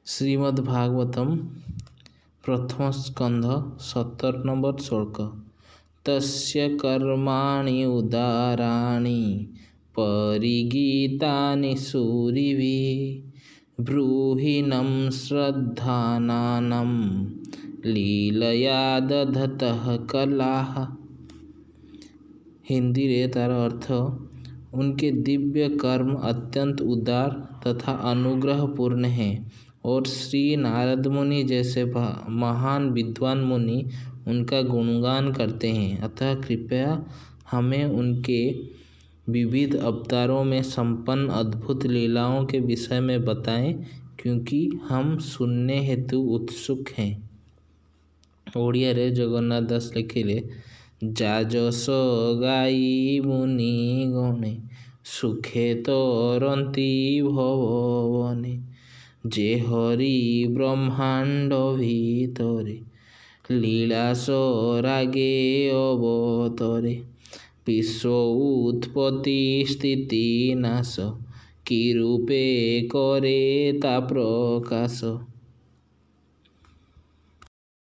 श्रीमद्भागवतम प्रथम स्कंध 17 नंबर श्लोक। तस्य कर्माणि उदाराणि परिगीतानि सूरिभिः ब्रूहिणं श्रद्धानानं लीलया दधतः कलाः। हिंदी रे तार अर्थ, उनके दिव्य कर्म अत्यंत उदार तथा अनुग्रहपूर्ण हैं और श्री नारद मुनि जैसे महान विद्वान मुनि उनका गुणगान करते हैं। अतः कृपया हमें उनके विविध अवतारों में संपन्न अद्भुत लीलाओं के विषय में बताएं, क्योंकि हम सुनने हेतु उत्सुक हैं। ओडिया रे जगन्नाथ दास लिखिले, जाजस गाई मुनि गणे सुखे तरंती भवने जे हरि ब्रह्मांड भीतरे लीलास रागे अवतरे विश्व उत्पत्ति स्थिति नाश कि रूपे करे ता प्रकाश